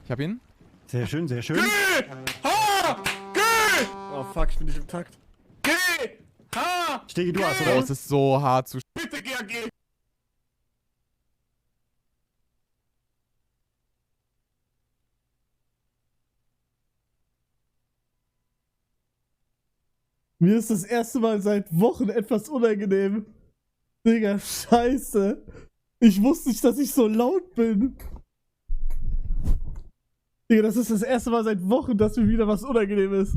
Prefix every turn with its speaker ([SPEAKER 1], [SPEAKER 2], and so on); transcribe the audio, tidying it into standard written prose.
[SPEAKER 1] Ich hab ihn.
[SPEAKER 2] Sehr schön, sehr schön.
[SPEAKER 3] Geh! Ha! Geh!
[SPEAKER 4] Oh fuck, ich bin nicht im Takt.
[SPEAKER 3] Geh! Ha!
[SPEAKER 2] Stegi, du hast,
[SPEAKER 1] Oh,
[SPEAKER 2] oder?
[SPEAKER 1] es ist so hart zu...
[SPEAKER 3] Bitte geh!
[SPEAKER 5] Mir ist das erste Mal seit Wochen etwas unangenehm. Digga, scheiße. Ich wusste nicht, dass ich so laut bin. Digga, das ist das erste Mal seit Wochen, dass mir wieder was unangenehm ist.